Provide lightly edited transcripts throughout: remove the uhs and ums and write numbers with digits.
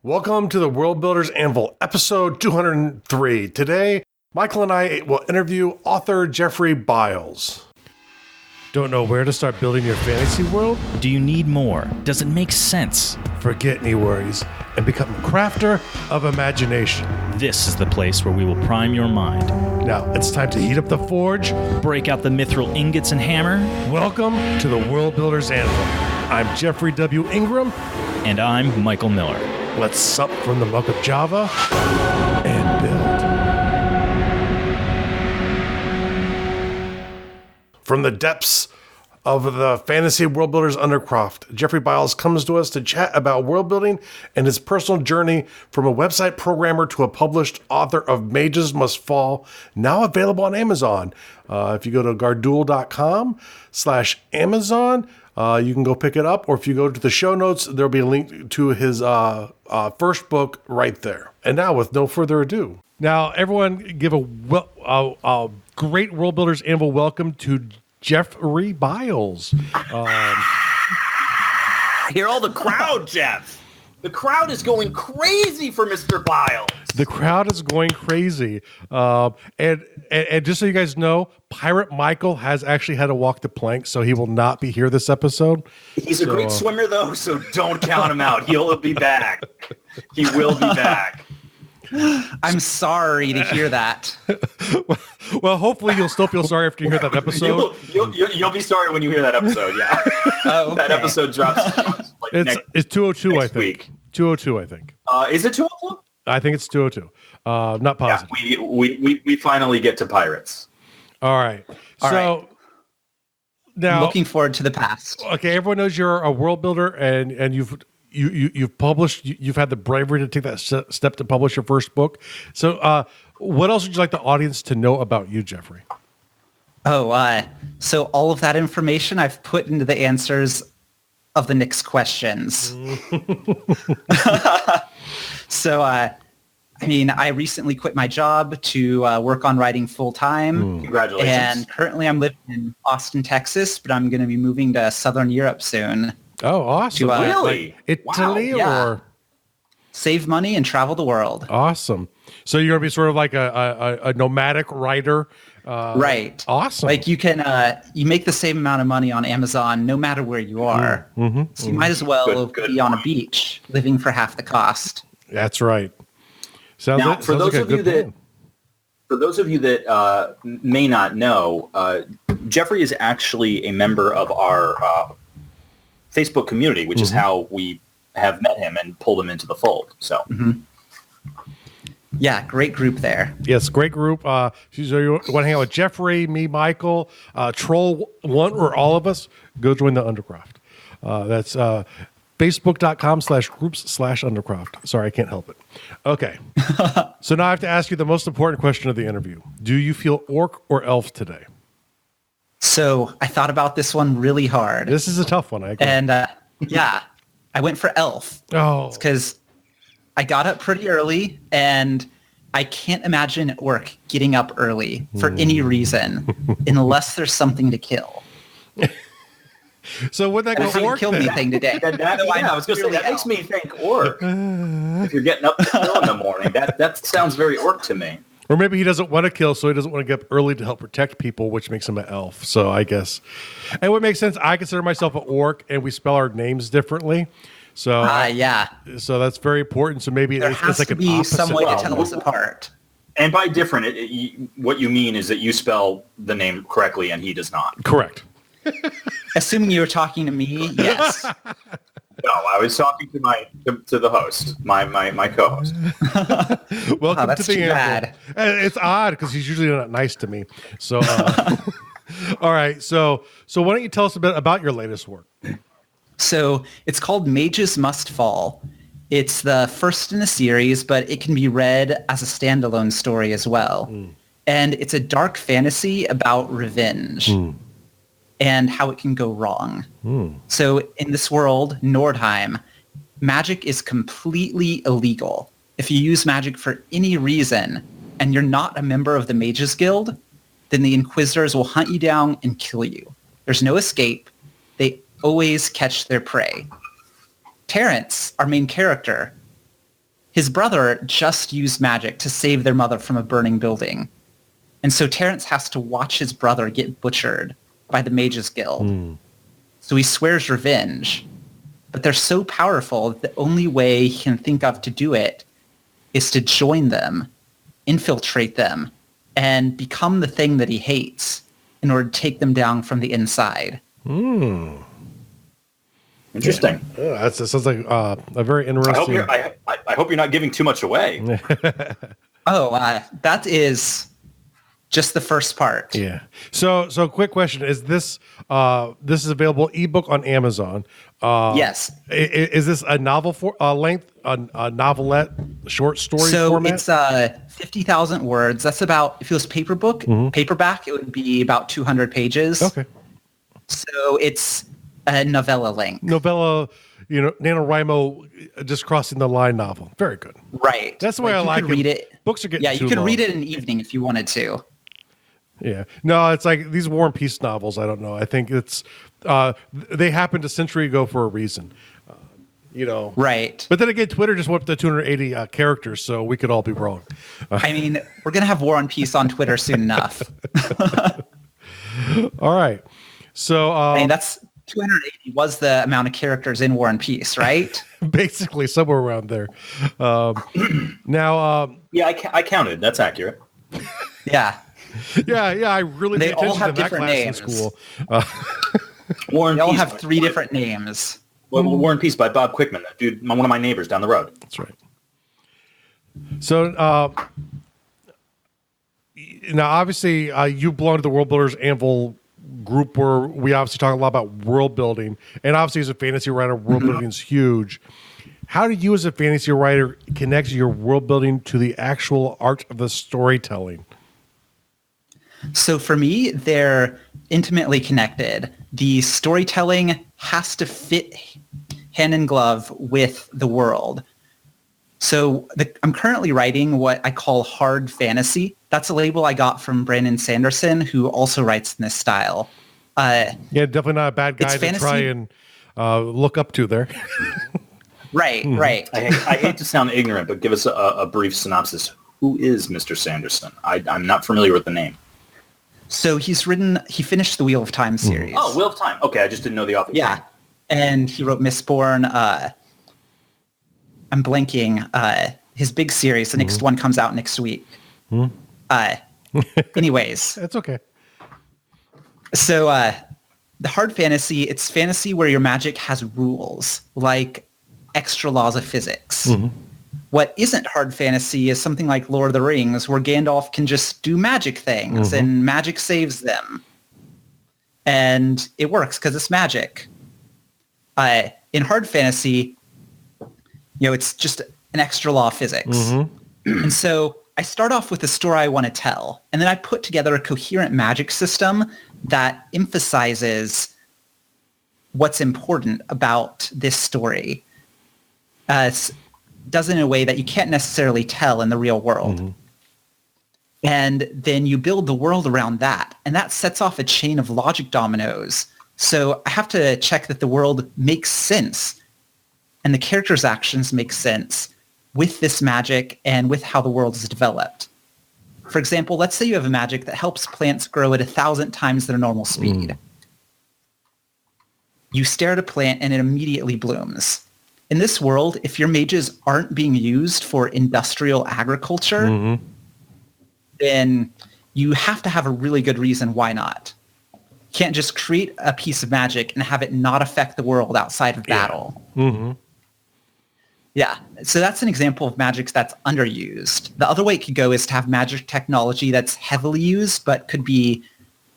Welcome to the World Builders Anvil, episode 203. Today, Michael and I will interview author Jeffrey Biles. Don't know where to start building your fantasy world? Do you need more? Does it make sense? Forget any worries and become a crafter of imagination. This is the place where we will prime your mind. Now, it's time to heat up the forge. Break out the mithril ingots and hammer. Welcome to the World Builders Anvil. I'm Jeffrey W. Ingram. And I'm Michael Miller. Let's sup from the muck of Java and build. From the depths of the fantasy world builders undercroft, Jeffrey Biles comes to us to chat about world building and his personal journey from a website programmer to a published author of Mages Must Fall, now available on Amazon. If you go to gardoul.com/Amazon, you can go pick it up, or if you go to the show notes, there'll be a link to his first book right there. And now, with no further ado, now everyone give a great World Builders Anvil welcome to Jeffrey Biles. Hear all the crowd, Jeff. The crowd is going crazy for Mr. Biles. The crowd is going crazy. And just so you guys know, Pirate Michael has actually had to walk the plank, so he will not be here this episode. He's a great swimmer, though, so don't count him out. He'll be back. He will be back. I'm sorry to hear that. Well, hopefully you'll still feel sorry after you hear that episode. You'll be sorry when you hear that episode, yeah. Oh, okay. That episode drops it's 202, next I think. Week. 202, I think. Is it 202? I think it's 202. Not positive. Yeah, we finally get to pirates. All right. So now, looking forward to the past. Okay, everyone knows you're a world builder, and you've published. You've had the bravery to take that step to publish your first book. So, what else would you like the audience to know about you, Jeffrey? So all of that information I've put into the answers of the next questions. So, I recently quit my job to work on writing full time. Congratulations. And currently I'm living in Austin, Texas, but I'm going to be moving to Southern Europe soon. Oh, awesome. To, really? Italy, yeah. or Save money and travel the world. Awesome. So you're going to be sort of like a nomadic writer. Right. Awesome. Like you can, you make the same amount of money on Amazon no matter where you are. So you might as well be on a beach living for half the cost. That's right. For those of you that may not know, Jeffrey is actually a member of our Facebook community, which is how we have met him and pulled him into the fold. So, yeah, great group there. Yes, great group. So you want to hang out with Jeffrey, me, Michael, Troll, one or all of us, go join the Undercroft. That's facebook.com/groups/Undercroft. Sorry, I can't help it. Okay. So now I have to ask you the most important question of the interview. Do you feel orc or elf today? So I thought about this one really hard. This is a tough one, I agree. And I went for elf. Oh. Because I got up pretty early, and I can't imagine an orc getting up early for any reason unless there's something to kill. So would that go orc? Kill anything today. I was going to say, that makes me think orc. If you're getting up to kill in the morning, that sounds very orc to me. Or maybe he doesn't want to kill, so he doesn't want to get up early to help protect people, which makes him an elf. So I guess. And what makes sense, I consider myself an orc, and we spell our names differently. So so that's very important. So maybe there it's has like to an be opposite. some way to tell us apart. And by different, what you mean is that you spell the name correctly and he does not. Correct. Assuming you were talking to me, yes. No, I was talking to the host, my co-host. Welcome that's to the too Anvil. bad. It's odd because he's usually not nice to me. So, all right. So why don't you tell us a bit about your latest work? So it's called Mages Must Fall. It's the first in the series, but it can be read as a standalone story as well. And it's a dark fantasy about revenge and how it can go wrong. So in this world, Nordheim, magic is completely illegal. If you use magic for any reason and you're not a member of the Mages Guild, then the Inquisitors will hunt you down and kill you. There's no escape. They always catch their prey. Terrence, our main character, his brother just used magic to save their mother from a burning building. And so Terrence has to watch his brother get butchered by the Mages Guild. So he swears revenge. But they're so powerful that the only way he can think of to do it is to join them, infiltrate them, and become the thing that he hates in order to take them down from the inside. Interesting. Yeah, that sounds like a very interesting... I hope you're not giving too much away. That is just the first part. Yeah. So quick question: is this this is available ebook on Amazon? Yes. Is this a novel length, a novelette, short story format? So it's 50,000 words. That's about, if it was paperback, it would be about 200 pages. Okay. So it's a novella length. Novella, NaNoWriMo, just crossing the line novel. Very good. Right. That's the way I like it. Read it. Books are getting Yeah, too you could long. read it in an evening if you wanted to. Yeah. No, it's like these War and Peace novels. I don't know. I think it's they happened a century ago for a reason. Right. But then again, Twitter just went up to 280 characters, so we could all be wrong. I mean, we're going to have War and Peace on Twitter soon enough. All right. So that's 280 was the amount of characters in War and Peace, right? basically somewhere around there. Now, Yeah, I counted. That's accurate. Yeah. yeah, I really They paid all attention have to that different class names. in school. War and They all Peace. have 3 different names. War and Peace by Bob Quickman, that dude, one of my neighbors down the road. That's right. So now, obviously, you belong to the World Builders Anvil group, where we obviously talk a lot about world building, and obviously, as a fantasy writer, world building is huge. How do you, as a fantasy writer, connect your world building to the actual art of the storytelling? So for me, they're intimately connected. The storytelling has to fit hand in glove with the world. So I'm currently writing what I call hard fantasy. That's a label I got from Brandon Sanderson, who also writes in this style. Yeah, definitely not a bad guy to try and look up to there. Right. I hate to sound ignorant, but give us a brief synopsis. Who is Mr. Sanderson? I'm not familiar with the name. So he finished the Wheel of Time series. Oh, Wheel of Time. Okay, I just didn't know the author. Yeah. And he wrote Mistborn. I'm blanking. His big series. The next one comes out next week. Anyways. That's okay. So the hard fantasy, it's fantasy where your magic has rules, like extra laws of physics. What isn't hard fantasy is something like Lord of the Rings, where Gandalf can just do magic things and magic saves them. And it works because it's magic. In hard fantasy, it's just an extra law of physics. And so I start off with the story I want to tell, and then I put together a coherent magic system that emphasizes what's important about this story. Does it in a way that you can't necessarily tell in the real world. And then you build the world around that, and that sets off a chain of logic dominoes. So I have to check that the world makes sense and the characters' actions make sense with this magic and with how the world is developed. For example, let's say you have a magic that helps plants grow at 1,000 times their normal speed. You stare at a plant and it immediately blooms. In this world, if your mages aren't being used for industrial agriculture, then you have to have a really good reason why not. You can't just create a piece of magic and have it not affect the world outside of battle. Yeah, so that's an example of magic that's underused. The other way it could go is to have magic technology that's heavily used, but could be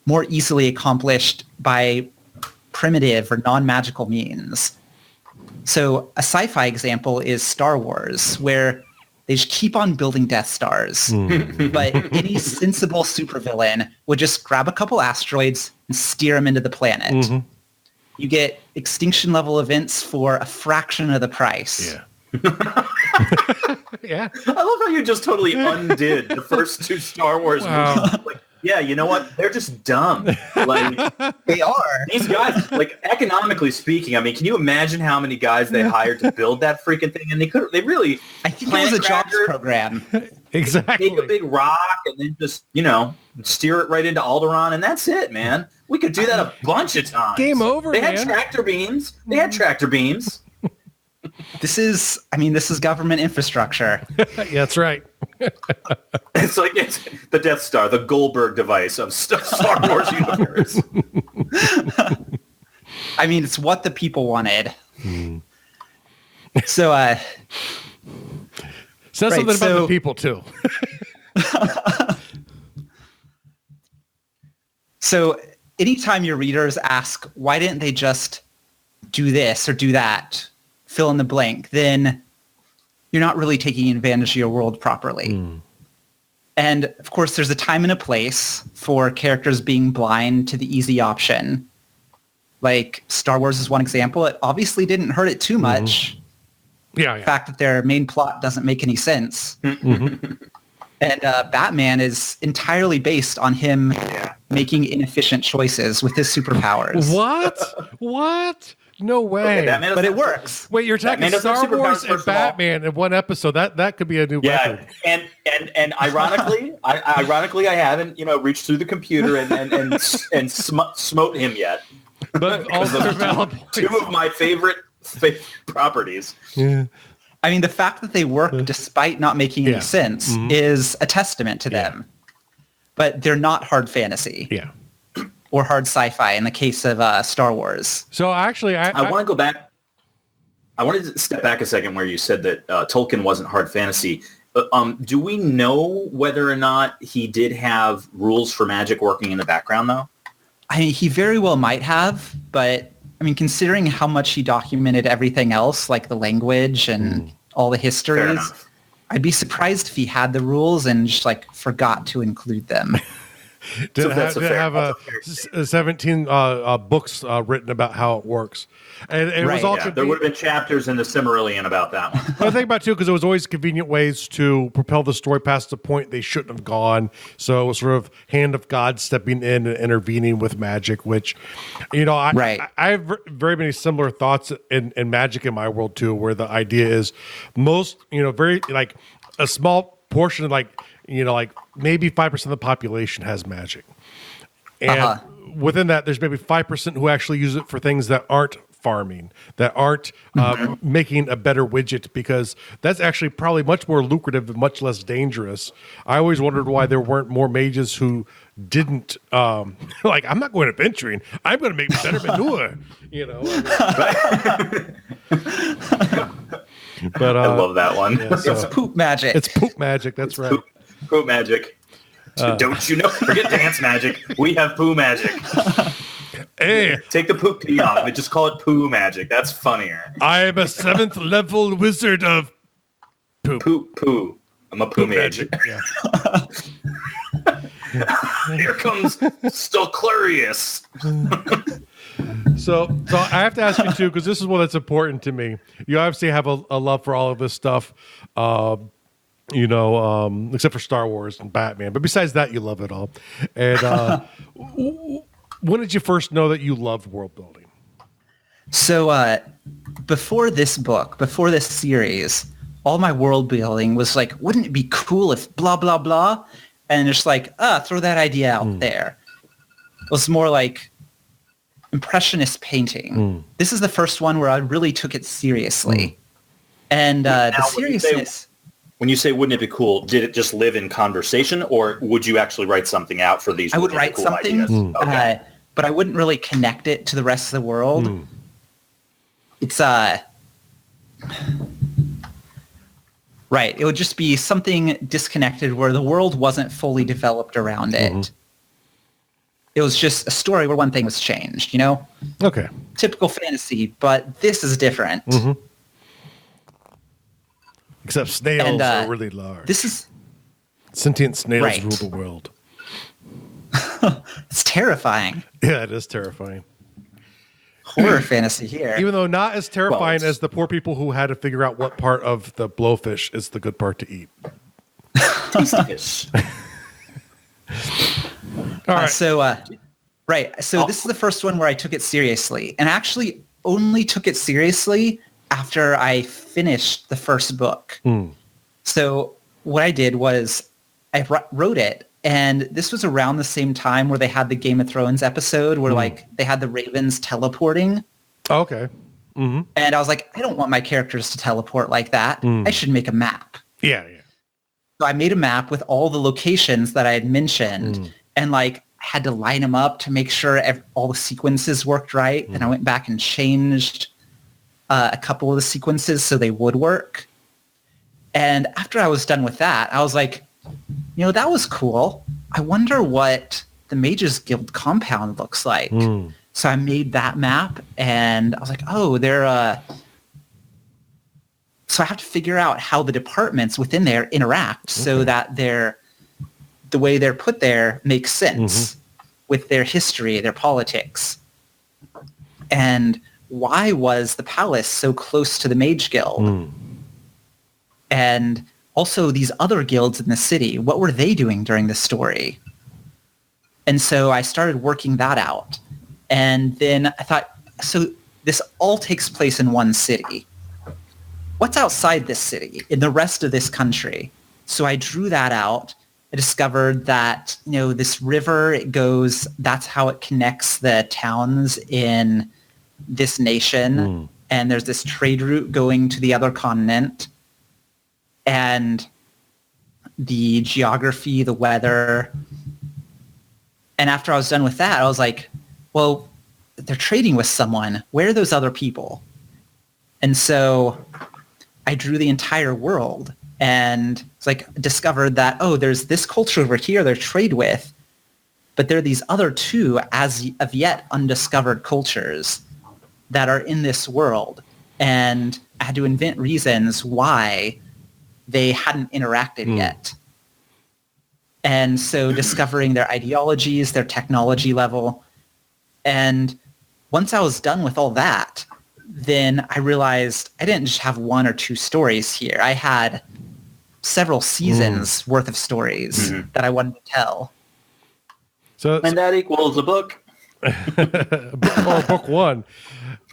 more easily accomplished by primitive or non-magical means. So a sci-fi example is Star Wars, where they just keep on building Death Stars. But any sensible supervillain would just grab a couple asteroids and steer them into the planet. You get extinction level events for a fraction of the price. Yeah. I love how you just totally undid the first 2 Star Wars movies. Like, Yeah, you know what? They're just dumb. Like They are. these guys, like economically speaking, I mean, can you imagine how many guys they hired to build that freaking thing? And they really I think it was a jobs program. Exactly. take a big rock and then just, steer it right into Alderaan, and that's it, man. We could do that a bunch of times. Game over, They had man. tractor beams. They had tractor beams. This is government infrastructure. Yeah, that's right. It's like it's the Death Star, the Goldberg device of Star Wars universe. I mean, it's what the people wanted. So, Says Right, something about so- the people too. So anytime your readers ask, why didn't they just do this or do that, fill in the blank, then you're not really taking advantage of your world properly. And of course, there's a time and a place for characters being blind to the easy option. Like Star Wars is one example. It obviously didn't hurt it too much. Yeah, The fact that their main plot doesn't make any sense. And Batman is entirely based on him making inefficient choices with his superpowers. What? No way. Batman But it doesn't- works. Wait, you're talking Batman doesn't have Star Wars superpowers, and first of all. Batman in one episode. That could be a new Yeah, record. and ironically, I haven't reached through the computer and smote him yet. But also Those are valid two points. of my favorite properties. Yeah. I mean, the fact that they work despite not making Yeah. any sense is a testament to them. But they're not hard fantasy Yeah. or hard sci-fi in the case of Star Wars. So actually, I want to go back. I wanted to step back a second where you said that Tolkien wasn't hard fantasy. Do we know whether or not he did have rules for magic working in the background, though? I mean, he very well might have, but I mean, considering how much he documented everything else, like the language and all the Fair histories, enough. I'd be surprised if he had the rules and just forgot to include them. did that's have, a did fair- have that's a fair 17 books written about how it works. And it was Right, all Yeah, there would have been chapters in the Silmarillion about that one. But I think about it too, because it was always convenient ways to propel the story past the point they shouldn't have gone. So it was sort of hand of God stepping in and intervening with magic, which, Right. I have very many similar thoughts in magic in my world too, where the idea is most, very like a small portion, like maybe 5% of the population has magic. And within that, there's maybe 5% who actually use it for things that aren't farming, that aren't making a better widget, because that's actually probably much more lucrative and much less dangerous. I always wondered why there weren't more mages who didn't I'm not going adventuring, I'm going to make better manure, But I love that one. so- It's poop magic. it's poop magic. That's right. Poo magic. Don't you know? Forget dance magic. We have poo magic. Hey, Take the poop P off and just call it poo magic. That's funnier. I am a 7th level wizard of poop. Poo. I'm a poo mage. magic. Yeah. Here comes Stoclurius. So I have to ask you too, because this is one that's important to me. You obviously have a love for all of this stuff, except for Star Wars and Batman. But besides that, you love it all. And when did you first know that you loved world building? So before this book, before this series, all my world building was like, wouldn't it be cool if blah, blah, blah? And it's like, throw that idea out there. It was more like impressionist painting. This is the first one where I really took it seriously. And the Now, when you say- seriousness... When you say wouldn't it be cool, did it just live in conversation, or would you actually write something out for these? I would wouldn't it write be cool something, ideas? Okay. but I wouldn't really connect it to the rest of the world. It's right. It would just be something disconnected where the world wasn't fully developed around it. It was just a story where one thing was changed, Okay. Typical fantasy, but this is different. Except snails And, are really large. This is Sentient snails Right. rule the world. it's terrifying. Yeah, it is terrifying. Horror fantasy here. Even though not as terrifying it's- as the poor people who had to figure out what part of the blowfish is the good part to eat. Tasty fish. All right. So this is the first one where I took it seriously, and actually only took it seriously after I finished the first book. So what I did was I wrote it, and this was around the same time where they had the Game of Thrones episode where like they had the ravens teleporting. Okay. And I was like, I don't want my characters to teleport like that. I should make a map. Yeah. So I made a map with all the locations that I had mentioned, and like I had to line them up to make sure all the sequences worked right. And I went back and changed a couple of the sequences so they would work. And after I was done with that, I was like, that was cool. I wonder what the Mages Guild compound looks like. So I made that map, and I was like, oh, so I have to figure out how the departments within there interact so that the way they're put there makes sense with their history, their politics. And why was the palace so close to the Mage Guild? And also these other guilds in the city, what were they doing during the story? And so I started working that out. And then I thought, so this all takes place in one city. What's outside this city, in the rest of this country? So I drew that out. I discovered that, this river, that's how it connects the towns in this nation. And there's this trade route going to the other continent. And the geography, the weather. And after I was done with that, I was like, well, they're trading with someone. Where are those other people? And so I drew the entire world, and it's like discovered that, there's this culture over here they're trade with, but there are these other two as of yet undiscovered cultures that are in this world. And I had to invent reasons why they hadn't interacted yet. And so discovering their ideologies, their technology level. And once I was done with all that, then I realized I didn't just have one or two stories here. I had several seasons worth of stories that I wanted to tell. And that equals a book. Or book one.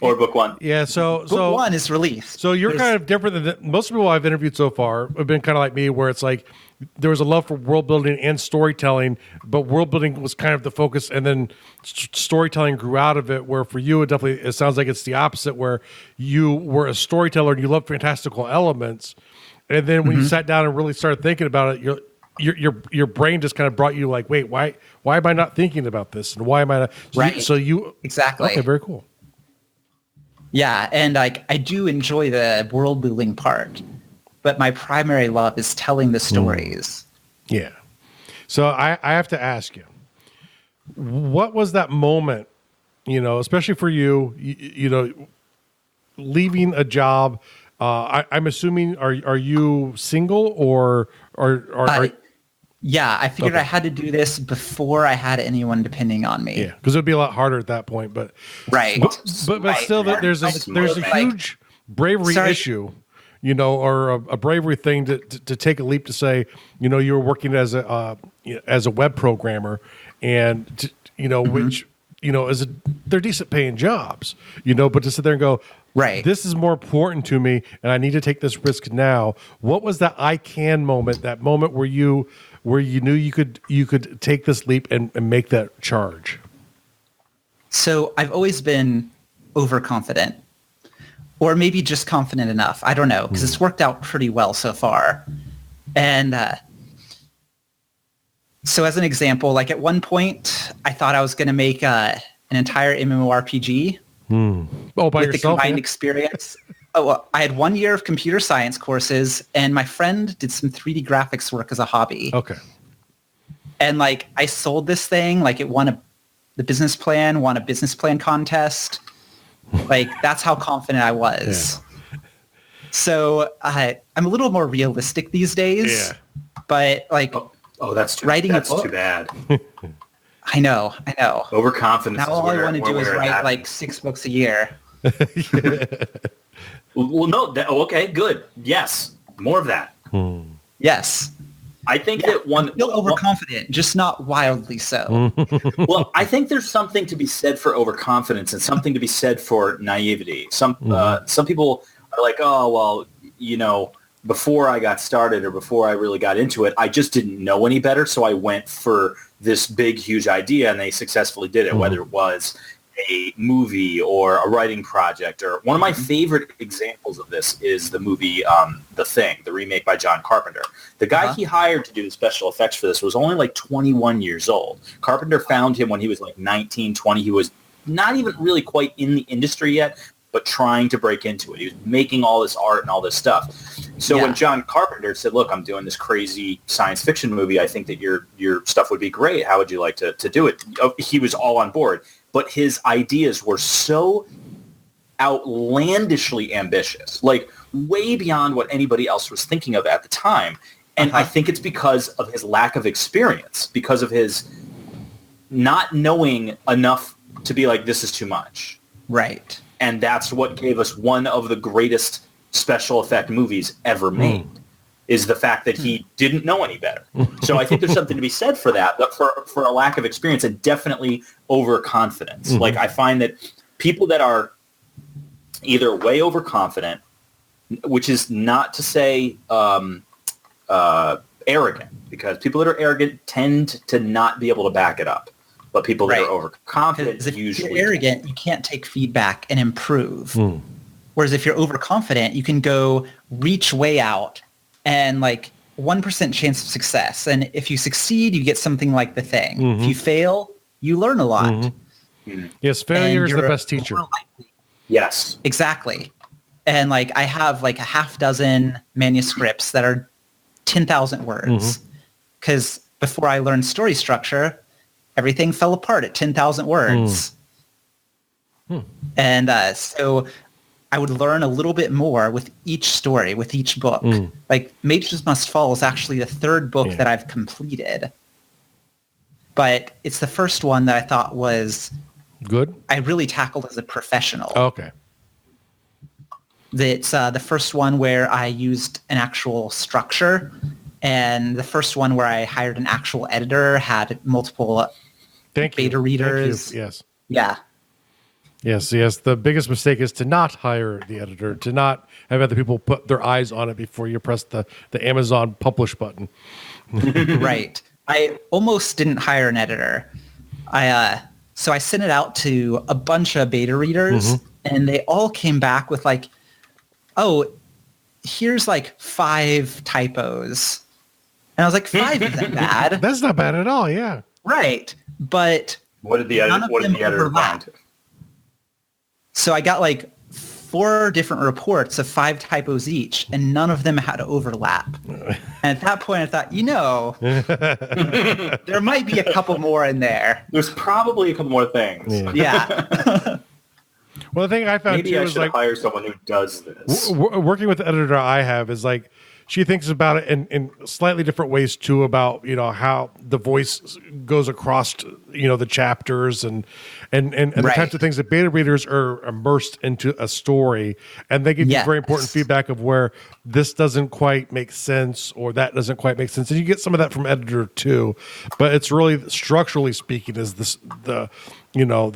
Or book one. Yeah, so book one is released. So you're kind of different than most people I've interviewed so far have been kind of like me, where it's like there was a love for world building and storytelling, but world building was kind of the focus, and then storytelling grew out of it. Where for you, it sounds like it's the opposite, where you were a storyteller and you loved fantastical elements, and then when you sat down and really started thinking about it, your brain just kind of brought you like, wait, why am I not thinking about this, and why am I not? So you exactly. Okay, very cool. Yeah, and I do enjoy the world building part, but my primary love is telling the stories. Yeah. So I have to ask you, what was that moment, especially for you, leaving a job? I'm assuming, are you single or yeah, I figured I had to do this before I had anyone depending on me. Yeah, because it would be a lot harder at that point. But but still, there's a huge bravery issue, or a bravery thing to take a leap to say, you were working as a web programmer, and which they're decent paying jobs, but to sit there and go, right, this is more important to me, and I need to take this risk now. What was that I can moment? That moment where you knew you could take this leap and make that charge? So I've always been overconfident, or maybe just confident enough. I don't know, because it's worked out pretty well so far. And so as an example, like at one point, I thought I was going to make an entire MMORPG by with the combined experience. Well, I had 1 year of computer science courses, and my friend did some 3D graphics work as a hobby. Okay. And I sold this thing, it won a business plan contest. That's how confident I was. Yeah. So I'm a little more realistic these days. Yeah. But that's too bad. I know. Overconfidence. Now all I want to do is write 6 books a year. Well, no. Okay, good. Yes, more of that. Yes. I think that Still overconfident, just not wildly so. Well, I think there's something to be said for overconfidence and something to be said for naivety. Some people are like, oh, well, before I got started or before I really got into it, I just didn't know any better. So I went for this big, huge idea and they successfully did it, whether it was a movie or a writing project. Or one of my favorite examples of this is the movie The Thing, the remake by John Carpenter. The guy he hired to do the special effects for this was only like 21 years old. Carpenter found him when he was like 19, 20. He was not even really quite in the industry yet, but trying to break into it. He was making all this art and all this stuff. So when John Carpenter said, look, I'm doing this crazy science fiction movie, I think that your stuff would be great. How would you like to do it? He was all on board. But his ideas were so outlandishly ambitious, like way beyond what anybody else was thinking of at the time. And I think it's because of his lack of experience, because of his not knowing enough to be like, this is too much. Right. And that's what gave us one of the greatest special effect movies ever made, is the fact that he didn't know any better. So I think there's something to be said for that, but for a lack of experience and definitely overconfidence. Like I find that people that are either way overconfident, which is not to say arrogant, because people that are arrogant tend to not be able to back it up. But people that are overconfident usually... If you're arrogant, you can't take feedback and improve. Whereas if you're overconfident, you can go reach way out and like 1% chance of success. And if you succeed, you get something like The Thing. If you fail, you learn a lot. Yes, failure is the best teacher. Yes. Exactly. And like I have like a half dozen manuscripts that are 10,000 words. Because before I learned story structure, everything fell apart at 10,000 words. And so I would learn a little bit more with each story, with each book. Like Mages Must Fall is actually the third book that I've completed. But it's the first one that I thought was good. I really tackled as a professional. Okay. It's the first one where I used an actual structure, and the first one where I hired an actual editor, had multiple beta readers. Thank you. Yes. Yeah. Yes. The biggest mistake is to not hire the editor, to not have other people put their eyes on it before you press the Amazon publish button. Right. I almost didn't hire an editor. So I sent it out to a bunch of beta readers, and they all came back with like, oh, here's like 5 typos. And I was like, 5 isn't bad. That's not bad at all, yeah. Right. But what did the editor find? So I got like 4 different reports of 5 typos each, and none of them had overlap. And at that point, I thought, there might be a couple more in there. There's probably a couple more things. Yeah. Well, the thing I found maybe too I is should like hire someone who does this. Working with the editor I have is like she thinks about it in slightly different ways too, about how the voice goes across the chapters and the types of things that beta readers are immersed into a story, and they give you very important feedback of where this doesn't quite make sense or that doesn't quite make sense, and you get some of that from editor too. But it's really, structurally speaking, is the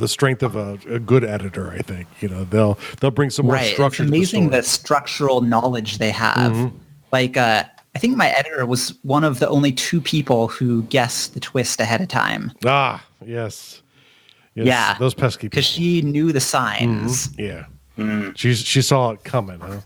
strength of a good editor. I think they'll bring some more structure. It's amazing to the the structural knowledge they have. Like, I think my editor was one of the only 2 people who guessed the twist ahead of time. Ah, yes. Yeah. Those pesky people. Because she knew the signs. Yeah. She saw it coming, huh?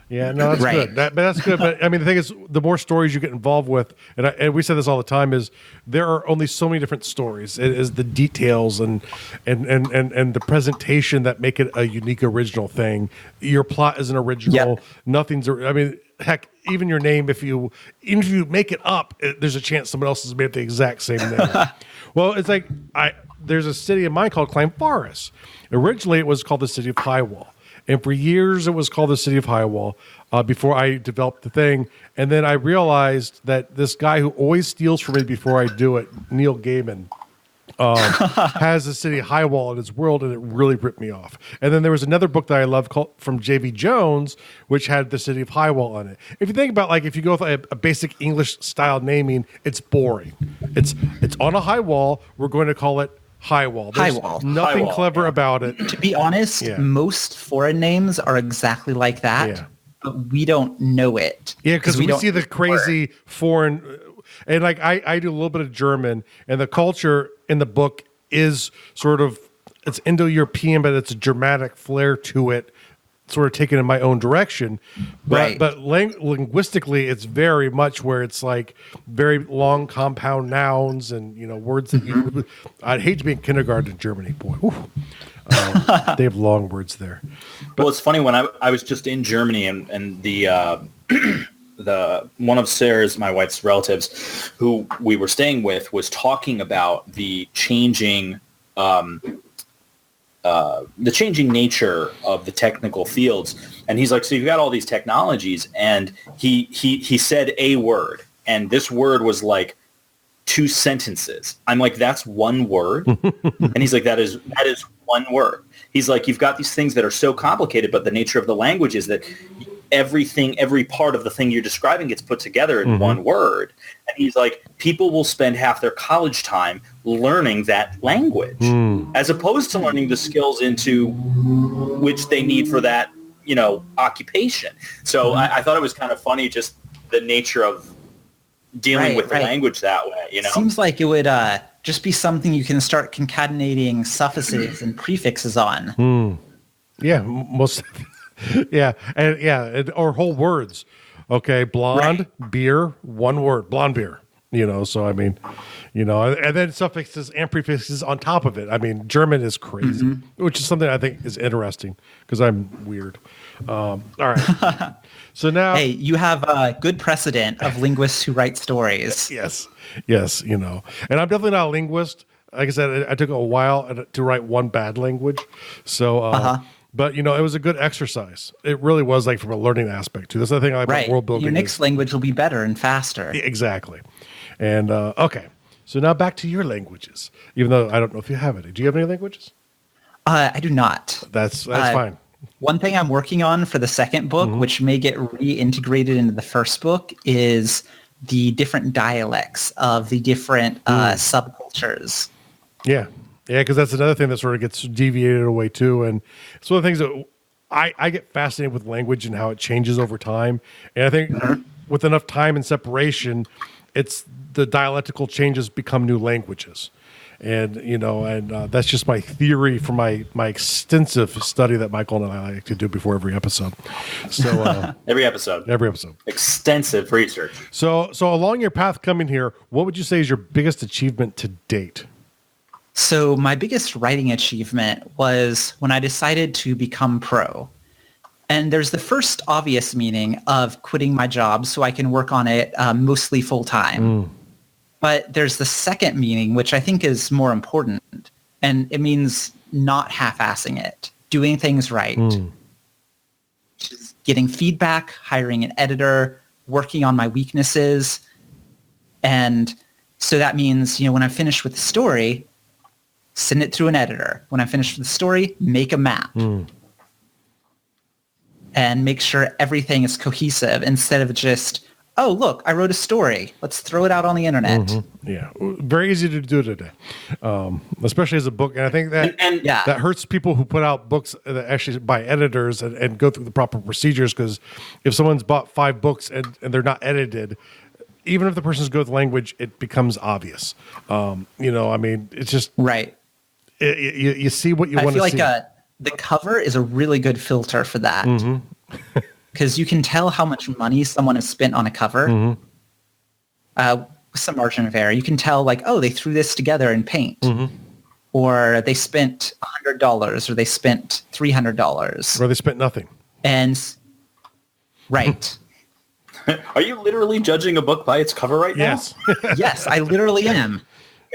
Yeah, no, that's good. That's good. But I mean, the thing is, the more stories you get involved with, and we say this all the time, is there are only so many different stories. It is the details and the presentation that make it a unique, original thing. Your plot isn't original. Nothing's. I mean, heck, even your name, if you make it up, there's a chance someone else has made the exact same name. Well, it's like there's a city in mind called Climb Forest. Originally, it was called the City of Highwall. And for years, it was called the City of Highwall before I developed the thing. And then I realized that this guy who always steals from me before I do it, Neil Gaiman, has the city Highwall in its world, and it really ripped me off. And then there was another book that I loved called from J.V. Jones, which had the city of Highwall on it. If you think about, like, if you go with a basic English style naming, it's boring. It's on a high wall. We're going to call it Highwall. There's Highwall. nothing Highwall, clever yeah. about it. To be honest, Yeah. most foreign names are exactly like that, Yeah. but we don't know it. Yeah, because we don't see the crazy foreign, and like I do a little bit of German, and the culture in the book is sort of, it's Indo-European, but it's a Germanic flair to it, sort of taken in my own direction. But, Right. But linguistically, it's very much where it's like very long compound nouns and, you know, words that you, I'd hate to be in kindergarten in Germany, boy. Whew. They have long words there. Well, it's funny, when I was just in Germany, and the the one of Sarah's, my wife's relatives, who we were staying with, was talking about the changing nature of the technical fields. And he's like, so you've got all these technologies, and he said a word, and this word was like 2 sentences. I'm like, that's one word? And he's like, that is one word. He's like, you've got these things that are so complicated, but the nature of the language is that every part of the thing you're describing gets put together in one word. And he's like, people will spend half their college time learning that language as opposed to learning the skills into which they need for that, you know, occupation. So I thought it was kind of funny, just the nature of dealing with the language that way, you know? Seems like it would just be something you can start concatenating suffixes and prefixes on. Yeah, most. Yeah, or whole words. Okay, blonde, beer, one word, blonde beer. You know, so I mean, you know, and then suffixes and prefixes on top of it. I mean, German is crazy, which is something I think is interesting because I'm weird. All right, so now, Hey, you have a good precedent of linguists who write stories. yes, you know, and I'm definitely not a linguist. Like I said, I took a while to write one bad language, so. But, you know, it was a good exercise. It really was, like, from a learning aspect, too. That's the thing I like about world building. Your next language will be better and faster. Exactly. And, okay. So now back to your languages, even though I don't know if you have any. Do you have any languages? I do not. That's fine. One thing I'm working on for the second book, which may get reintegrated into the first book, is the different dialects of the different subcultures. Yeah. Yeah, because that's another thing that sort of gets deviated away too. And it's one of the things that I get fascinated with language and how it changes over time. And I think with enough time and separation, it's the dialectical changes become new languages. And, you know, and that's just my theory for my extensive study that Michael and I like to do before every episode. So Every episode. Extensive research. So along your path coming here, what would you say is your biggest achievement to date? So my biggest writing achievement was when I decided to become pro. And there's the first obvious meaning of quitting my job so I can work on it mostly full time. But there's the second meaning, which I think is more important. And it means not half-assing it, doing things right. Just getting feedback, hiring an editor, working on my weaknesses. And so that means, you know, when I'm finished with the story, send it through an editor. When I'm finished with the story, make a map. And make sure everything is cohesive instead of just, oh, look, I wrote a story. Let's throw it out on the internet. Yeah, very easy to do today, especially as a book. And I think that that hurts people who put out books that actually by editors and go through the proper procedures, because if someone's bought 5 books and they're not edited, even if the person's good with language, it becomes obvious. You know, I mean, it's just... Right. You see what you want to see. I feel like the cover is a really good filter for that. Because you can tell how much money someone has spent on a cover with some margin of error. You can tell, like, oh, they threw this together in paint. Or they spent $100, or they spent $300. Or they spent nothing. And, right. Are you literally judging a book by its cover right now? Yes. Yes, I literally am.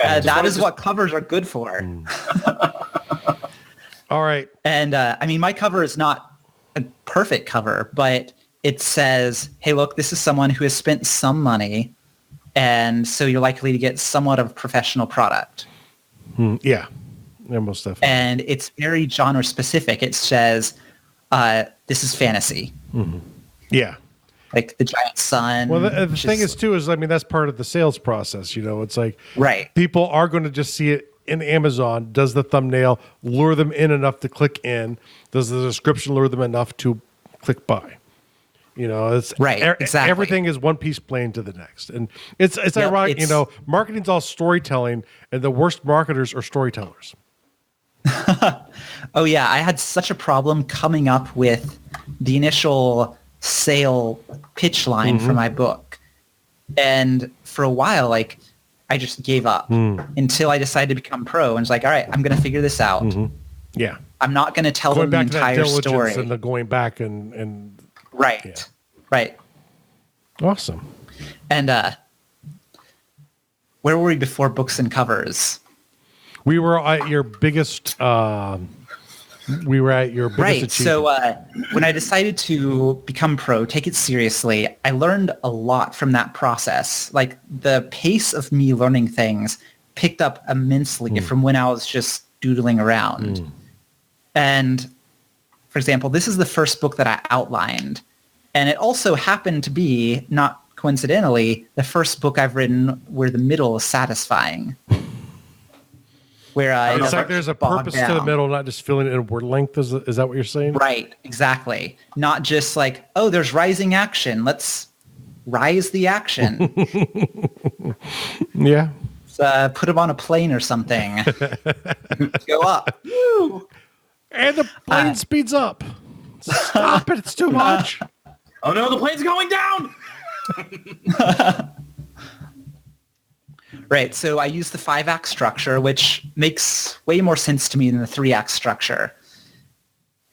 That is what covers are good for. All right. And I mean, my cover is not a perfect cover, but it says, hey, look, this is someone who has spent some money, and so you're likely to get somewhat of a professional product. Yeah, most definitely. And it's very genre specific. It says, this is fantasy. Yeah. Like the giant sun. Well, the thing is, too, is, I mean, that's part of the sales process. It's like people are going to just see it in Amazon. Does the thumbnail lure them in enough to click in? Does the description lure them enough to click buy? It's exactly. Everything is one piece playing to the next, and it's ironic. Marketing's all storytelling, and the worst marketers are storytellers. Oh yeah, I had such a problem coming up with the initial sale pitch line for my book, and for a while, like, I just gave up until I decided to become pro, and was like, all right, I'm going to figure this out. Yeah, I'm not going to tell them the entire story. And the going back and right. Awesome. And where were we before books and covers? We were at your biggest. Achievement. So when I decided to become pro, take it seriously, I learned a lot from that process. Like, the pace of me learning things picked up immensely from when I was just doodling around. And for example, this is the first book that I outlined. And it also happened to be, not coincidentally, the first book I've written where the middle is satisfying. Where it's like there's a purpose to the middle, not just filling it in word length. Is that what you're saying? Right, exactly. Not just like, oh, there's rising action. Let's rise the action. Yeah. Put them on a plane or something. Go up. Woo! And the plane speeds up. Stop it. It's too much. Oh, no, the plane's going down. Right, so I use the 5-act structure, which makes way more sense to me than the 3-act structure.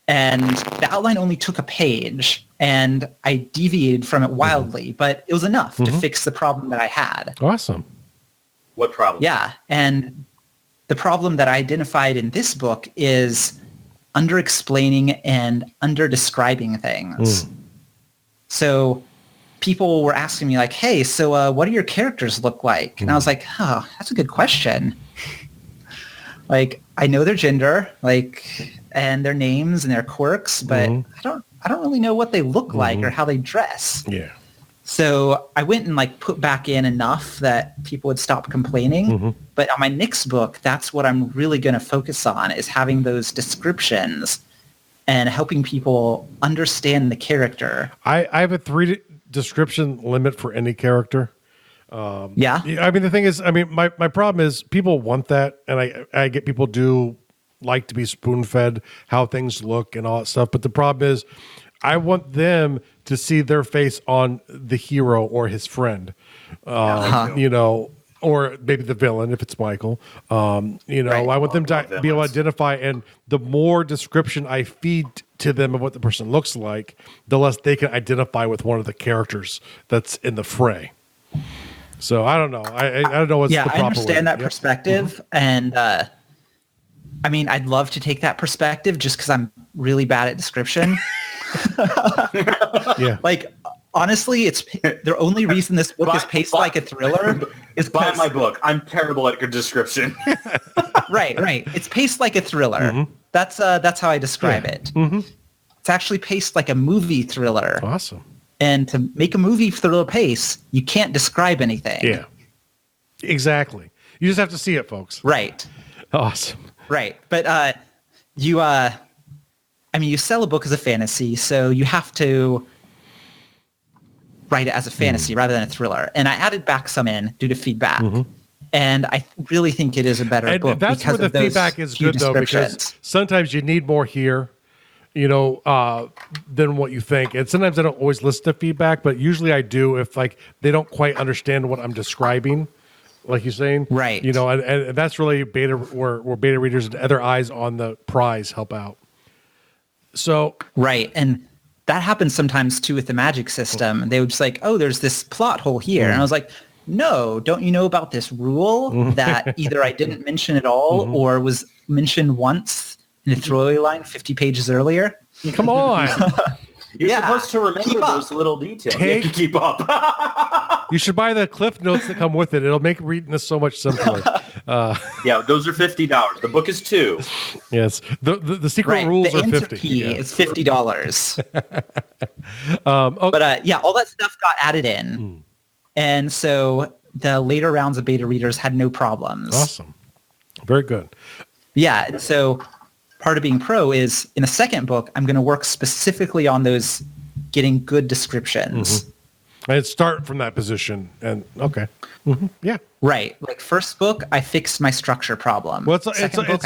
And the outline only took a page, and I deviated from it wildly, but it was enough to fix the problem that I had. Awesome. What problem? Yeah, and the problem that I identified in this book is under-explaining and under-describing things. So people were asking me like, hey, so what do your characters look like? And I was like, oh, that's a good question. Like, I know their gender, like, and their names and their quirks, but I don't really know what they look like or how they dress. Yeah. So I went and like put back in enough that people would stop complaining. But on my next book, that's what I'm really going to focus on, is having those descriptions and helping people understand the character. I have a 3 description limit for any character. Yeah. I mean, the thing is, I mean, my problem is people want that, and I get people do like to be spoon-fed how things look and all that stuff. But the problem is I want them to see their face on the hero or his friend, or maybe the villain if it's Michael. Right. I want them to be able to identify, and the more description I feed to them of what the person looks like, the less they can identify with one of the characters that's in the fray. So I don't know. I don't know what's the proper way. I understand that perspective, and I mean, I'd love to take that perspective just because I'm really bad at description. Yeah. Like, honestly, it's the only reason this book is paced like a thriller is buy my book. I'm terrible at description. Right. It's paced like a thriller. That's how I describe it. It's actually paced like a movie thriller. Awesome. And to make a movie thriller pace, you can't describe anything. Yeah. Exactly. You just have to see it, folks. Right. Awesome. Right. But you sell a book as a fantasy, so you have to write it as a fantasy rather than a thriller. And I added back some in due to feedback. And I really think it is a better book. That's where the feedback is good, though, because sometimes you need more here, than what you think. And sometimes I don't always listen to feedback, but usually I do if like they don't quite understand what I'm describing, like you're saying. Right. And that's really where beta readers and other eyes on the prize help out. So right. And that happens sometimes too with the magic system. They would just like, oh, there's this plot hole here. And I was like, no, don't you know about this rule that either I didn't mention at all or was mentioned once in a throwaway line 50 pages earlier? Come on. You're supposed to remember those little details. You have to keep up. You should buy the Cliff Notes that come with it. It'll make reading this so much simpler. Yeah, those are $50. The book is $2. Yes. The secret rules the are answer 50. key Yeah. is $50. But yeah, all that stuff got added in. And so the later rounds of beta readers had no problems. Awesome. Very good. Yeah. So part of being pro is in the second book, I'm going to work specifically on those getting good descriptions. And start from that position. And okay. Yeah. Right. Like first book, I fixed my structure problem. Well, it's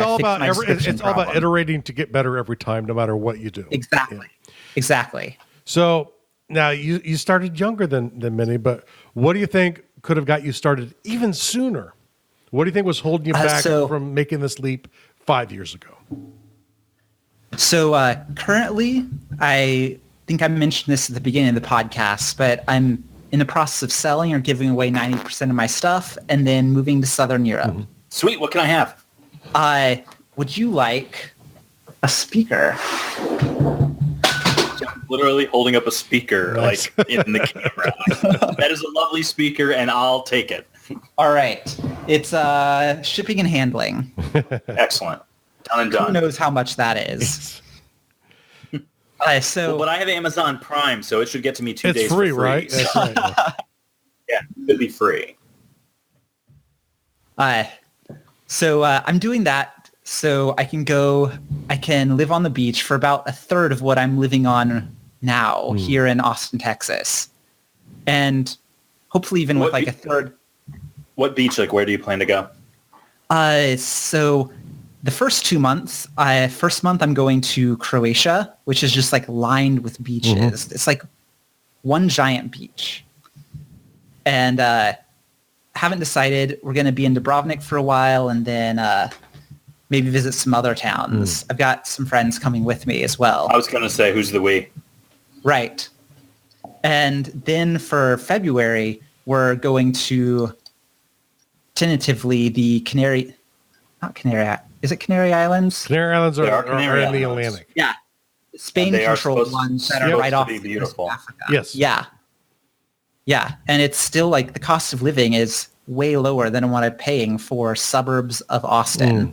all about problem. iterating to get better every time, no matter what you do. Exactly. Yeah. Exactly. So now you started younger than many, but what do you think could have got you started even sooner? What do you think was holding you back from making this leap 5 years ago? So currently, I think I mentioned this at the beginning of the podcast, but I'm in the process of selling or giving away 90% of my stuff and then moving to Southern Europe. Sweet. What can I have? Would you like a speaker? I'm literally holding up a speaker like in the camera. That is a lovely speaker, and I'll take it. All right. It's shipping and handling. Excellent. Done and done. Who knows how much that is? But I have Amazon Prime, so it should get to me 2 days It's free, for free. right? That's right. Yeah, it could be free. So I'm doing that so I can live on the beach for about a third of what I'm living on now here in Austin, Texas. And hopefully even with like a third. What beach? Like, where do you plan to go? So the first 2 months, first month I'm going to Croatia, which is just like lined with beaches. It's like one giant beach. And haven't decided. We're going to be in Dubrovnik for a while and then maybe visit some other towns. I've got some friends coming with me as well. I was going to say, who's the we? Right. And then for February, we're going to tentatively the Canary Islands? Canary Islands are in the Islands. Atlantic. Yeah. Spain-controlled ones that are right off be beautiful. Africa. Yes. Yeah. Yeah. And it's still like the cost of living is way lower than what I'm paying for suburbs of Austin.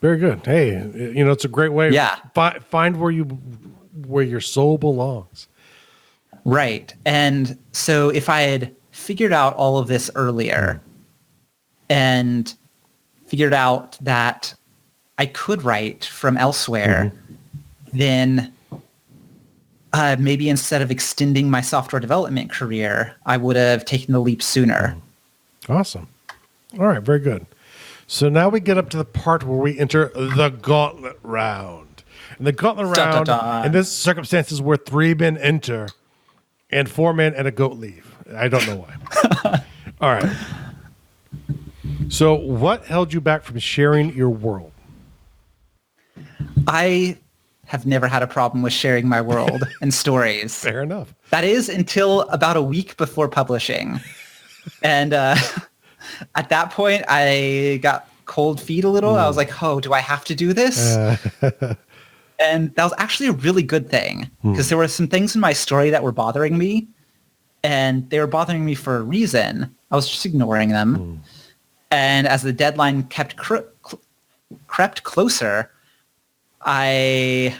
Very good. Hey, it's a great way. Yeah. Find where your soul belongs. Right. And so if I had figured out all of this earlier and figured out that I could write from elsewhere, then maybe instead of extending my software development career, I would have taken the leap sooner. Awesome. All right. Very good. So now we get up to the part where we enter the gauntlet round. And the gauntlet round, in this circumstances where 3 men enter and 4 men and a goat leave. I don't know why. All right. So what held you back from sharing your world? I have never had a problem with sharing my world and stories. Fair enough. That is until about a week before publishing. And at that point, I got cold feet a little. I was like, oh, do I have to do this? And that was actually a really good thing because there were some things in my story that were bothering me. And they were bothering me for a reason. I was just ignoring them. And as the deadline crept closer, I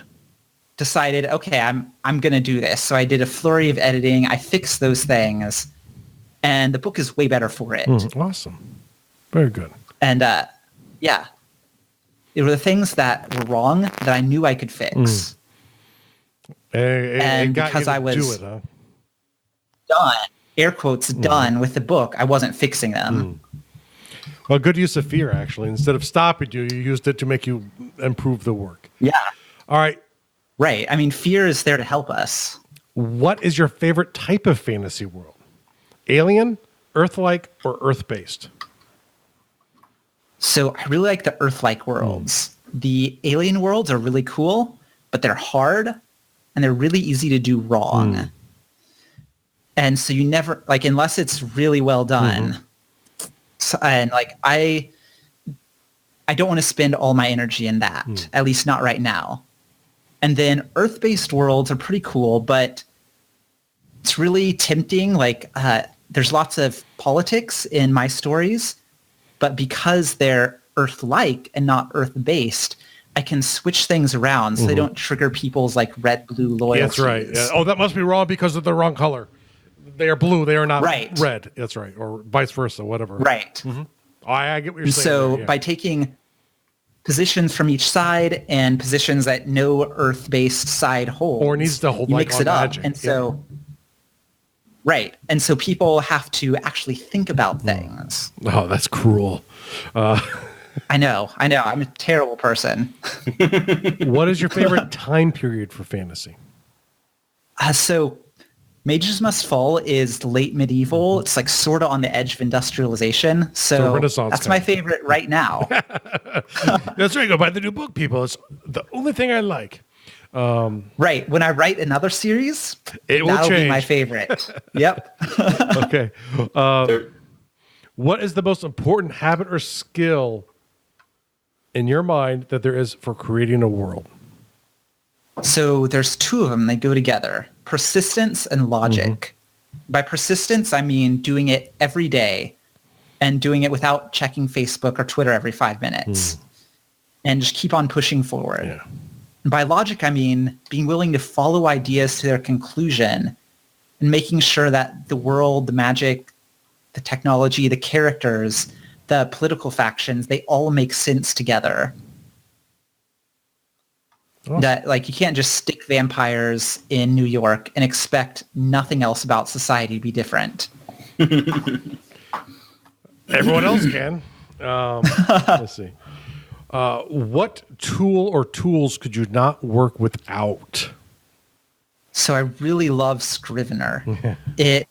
decided, okay, I'm going to do this. So I did a flurry of editing. I fixed those things. And the book is way better for it. Awesome. Very good. And yeah, it were the things that were wrong that I knew I could fix. And because I was do it, huh? done, air quotes, done with the book, I wasn't fixing them. Well, good use of fear, actually. Instead of stopping you, you used it to make you improve the work. Yeah. All right. Right. I mean, fear is there to help us. What is your favorite type of fantasy world? Alien, Earth-like, or Earth-based? So I really like the Earth-like worlds. The alien worlds are really cool, but they're hard and they're really easy to do wrong. And so you never, like, unless it's really well done. So, and like, I don't want to spend all my energy in that, at least not right now. And then Earth-based worlds are pretty cool, but it's really tempting. Like there's lots of politics in my stories, but because they're Earth-like and not Earth-based, I can switch things around so they don't trigger people's like red-blue loyalties. That's right. Yeah. Oh, that must be wrong because of the wrong color. They are blue. They are not red. That's right. Or vice versa, whatever. Right. Oh, I get what you're saying. So by taking positions from each side and positions that no Earth-based side holds, or needs to hold, you like mix it up, magic. and so and so people have to actually think about things. Oh, that's cruel. I know. I'm a terrible person. What is your favorite time period for fantasy? So Mages Must Fall is late medieval. It's like sort of on the edge of industrialization. So Renaissance that's time. my favorite right now. That's right. Go buy the new book, people. It's the only thing I like. Right. When I write another series, That'll be my favorite. Yep. Okay. What is the most important habit or skill in your mind that there is for creating a world? So there's two of them. They go together. Persistence and logic. By persistence, I mean doing it every day and doing it without checking Facebook or Twitter every 5 minutes and just keep on pushing forward. Yeah. And by logic, I mean being willing to follow ideas to their conclusion and making sure that the world, the magic, the technology, the characters, the political factions, they all make sense together. Awesome. That like you can't just stick vampires in New York and expect nothing else about society to be different. Everyone else can. Let's see. What tool or tools could you not work without? So I really love Scrivener. It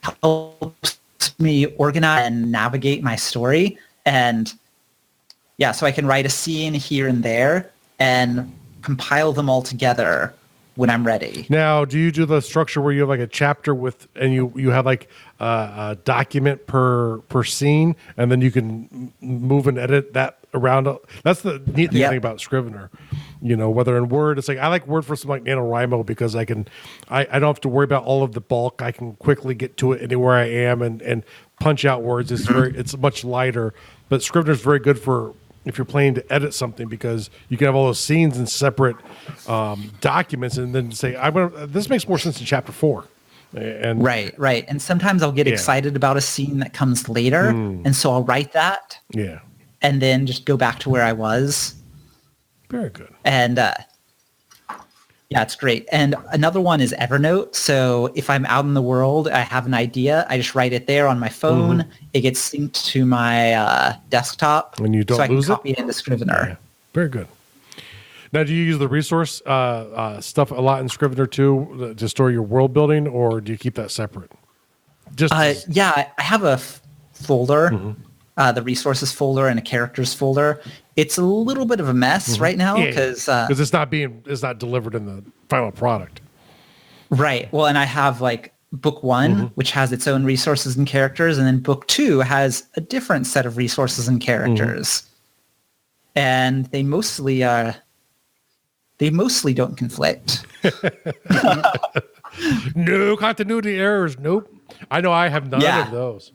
helps me organize and navigate my story. And yeah, so I can write a scene here and there and compile them all together when I'm ready. Now, do you do the structure where you have like a chapter with, and you have like a document per scene, and then you can move and edit that around? That's the neat thing about Scrivener. You know, whether in Word, it's like I like Word for something like NaNoWriMo because I don't have to worry about all of the bulk. I can quickly get to it anywhere I am and punch out words. It's much lighter. But Scrivener is very good for if you're planning to edit something because you can have all those scenes in separate documents and then say, this makes more sense in chapter 4. And right. And sometimes I'll get excited about a scene that comes later. And so I'll write that. Yeah. And then just go back to where I was. Very good. And yeah, it's great. And another one is Evernote. So if I'm out in the world, I have an idea, I just write it there on my phone. It gets synced to my desktop. And you don't so I can lose copy it into Scrivener. Yeah. Very good. Now, do you use the resource stuff a lot in Scrivener too to store your world building, or do you keep that separate? Yeah, I have a folder, the resources folder and a characters folder. It's a little bit of a mess right now because it's not delivered in the final product. Right. Well, and I have like book 1, which has its own resources and characters, and then book 2 has a different set of resources and characters, and they mostly don't conflict. No continuity errors. Nope. I know I have none of those.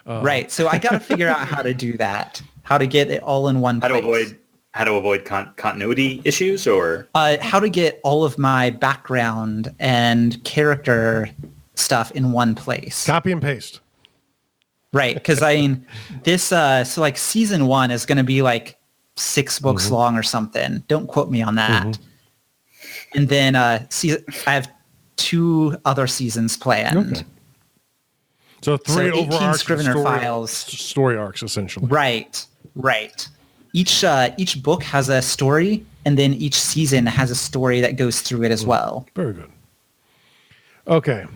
Right. So I got to figure out how to do that. How to get it all in one place. How to avoid continuity issues, or how to get all of my background and character stuff in one place. Copy and paste. Right. Because I mean, this so like season 1 is going to be like 6 books long or something. Don't quote me on that. And then I have 2 other seasons planned. Okay. So 3 overarching Scrivener files. Story arcs, essentially. Right. Each book has a story, and then each season has a story that goes through it as well. Very good. Okay.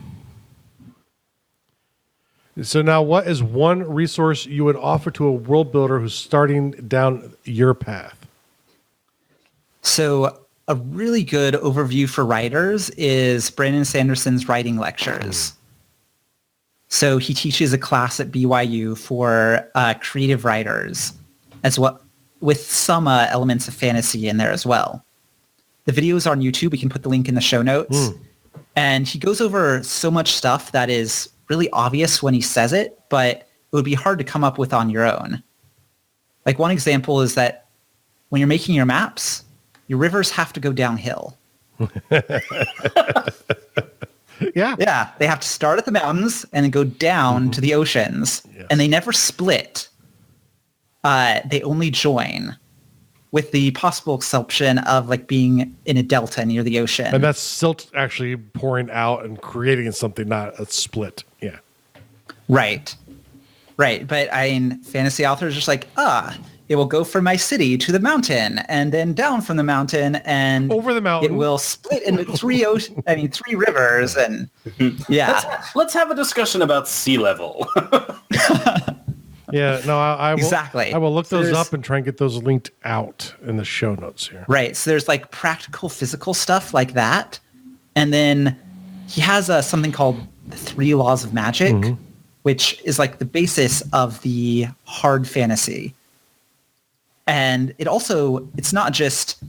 So now what is one resource you would offer to a world builder who's starting down your path? So a really good overview for writers is Brandon Sanderson's writing lectures. So he teaches a class at BYU for creative writers, as well, with some elements of fantasy in there as well. The videos are on YouTube. We can put the link in the show notes. And he goes over so much stuff that is really obvious when he says it, but it would be hard to come up with on your own. Like one example is that when you're making your maps, your rivers have to go downhill. Yeah. Yeah, they have to start at the mountains and then go down to the oceans. Yes. And they never split. They only join, with the possible exception of like being in a delta near the ocean. And that's silt actually pouring out and creating something, not a split. Yeah. Right. But I mean, fantasy authors are just like, it will go from my city to the mountain and then down from the mountain and over the mountain. It will split into three rivers. And yeah, Let's have a discussion about sea level. Yeah, no, I will. Exactly. I will look So those there's- up and try and get those linked out in the show notes here. right. So there's like practical physical stuff like that. And then he has something called the 3 Laws of Magic, which is like the basis of the hard fantasy. And it's not just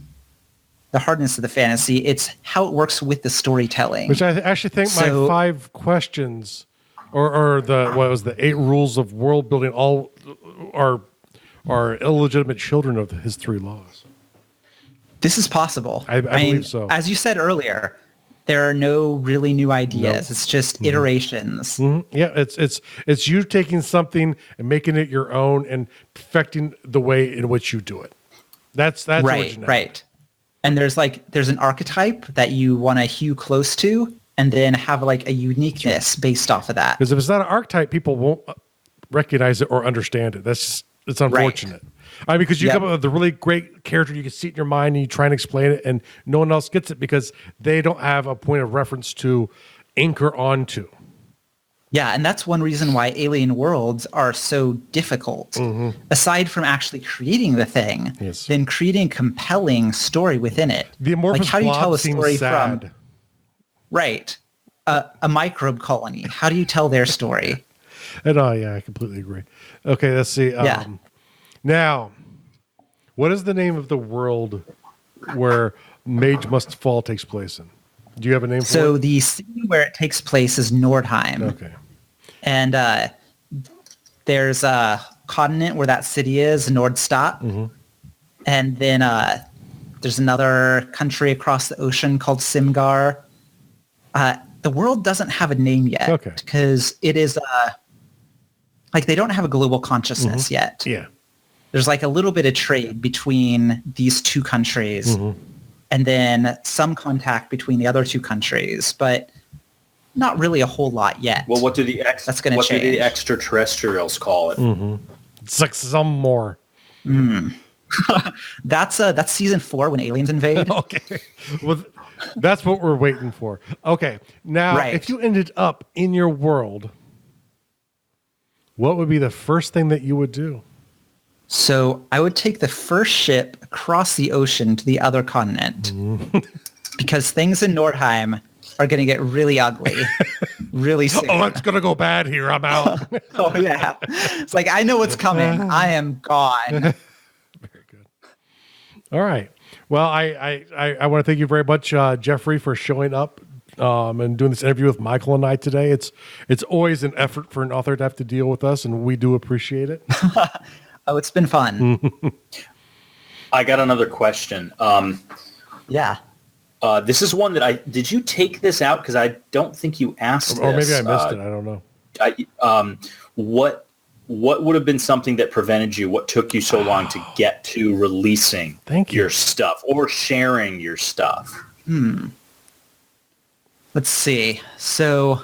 the hardness of the fantasy, it's how it works with the storytelling. Which I actually think my 5 questions, or the 8 rules of world building, all are illegitimate children of his 3 laws. This is possible. I believe so. As you said earlier, there are no really new ideas. No. It's just iterations. Mhm. Yeah, it's you taking something and making it your own and perfecting the way in which you do it. That's originality. Right. And there's an archetype that you want to hew close to and then have like a uniqueness based off of that. Because if it's not an archetype, people won't recognize it or understand it. It's unfortunate. Because you come up with a really great character, you can see it in your mind and you try and explain it and no one else gets it because they don't have a point of reference to anchor onto. Yeah, and that's one reason why alien worlds are so difficult. Aside from actually creating the thing, then creating compelling story within it. The amorphous how do you tell blob a story seems sad. from a microbe colony? How do you tell their story? And I completely agree. Okay, let's see. Now, what is the name of the world where Mage Must Fall takes place in? Do you have a name for it? So the city where it takes place is Nordheim. Okay. And there's a continent where that city is, Nordstadt. And then there's another country across the ocean called Simgar. The world doesn't have a name yet because it is they don't have a global consciousness yet. Yeah. There's like a little bit of trade between these 2 countries and then some contact between the other 2 countries, but not really a whole lot yet. Well, what do the That's gonna change. do the extraterrestrials call it? It's like some more. That's season 4 when aliens invade. Okay. Well, that's what we're waiting for. Okay. Now, if you ended up in your world, what would be the first thing that you would do? So I would take the first ship across the ocean to the other continent because things in Nordheim are going to get really ugly really soon. Oh, it's going to go bad here. I'm out. Oh, yeah. It's like, I know what's coming. I am gone. Very good. All right. Well, I want to thank you very much, Jeffrey, for showing up and doing this interview with Michael and I today. It's always an effort for an author to have to deal with us, and we do appreciate it. Oh, it's been fun. I got another question. Yeah. This is one that did you take this out? Because I don't think you asked Or this. maybe I missed it. I don't know. What would have been something that prevented you? What took you so long to get to releasing your stuff or sharing your stuff? Let's see. So...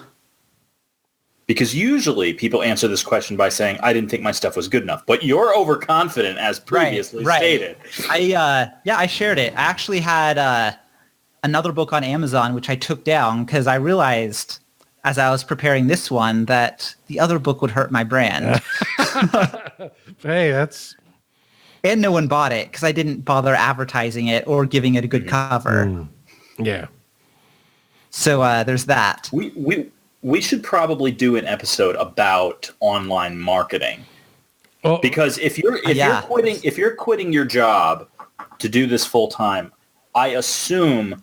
Because usually people answer this question by saying, I didn't think my stuff was good enough. But you're overconfident, as previously stated. I shared it. I actually had another book on Amazon, which I took down because I realized as I was preparing this one that the other book would hurt my brand. Hey, that's... And no one bought it because I didn't bother advertising it or giving it a good cover. Yeah. So there's that. We should probably do an episode about online marketing. Well, because if you're quitting your job to do this full time, I assume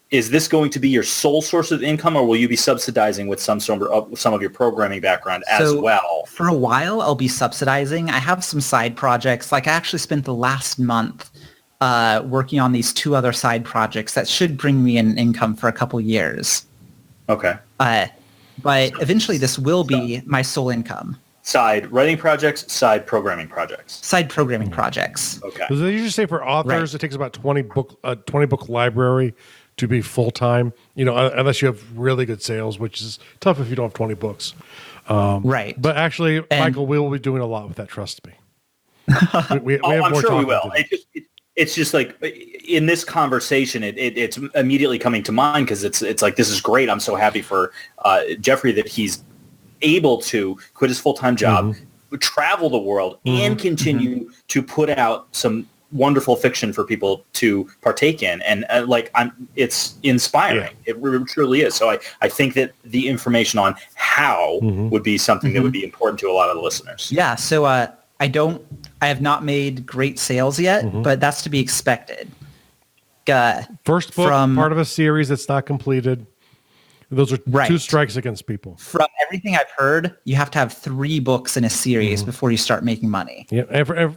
is this going to be your sole source of income, or will you be subsidizing with some of your programming background as well? For a while, I'll be subsidizing. I have some side projects. Like I actually spent the last month working on these 2 other side projects that should bring me an income for a couple years. Okay. But eventually this will be my sole income. Side writing projects, side programming projects. Side programming projects. Okay. So they usually say for authors, it takes about 20 book library to be full time. Unless you have really good sales, which is tough if you don't have 20 books. Right. But actually, Michael, we will be doing a lot with that. Trust me. We have I'm more sure we talking will. to do. It's just like in this conversation, it's immediately coming to mind because it's like, this is great. I'm so happy for Jeffrey that he's able to quit his full-time job, travel the world, and continue to put out some wonderful fiction for people to partake in. And it's inspiring. Yeah. It truly is. So I think that the information on how would be something that would be important to a lot of the listeners. Yeah. So I have not made great sales yet, but that's to be expected. First book, part of a series that's not completed. Those are 2 strikes against people. From everything I've heard, you have to have 3 books in a series before you start making money. Yeah,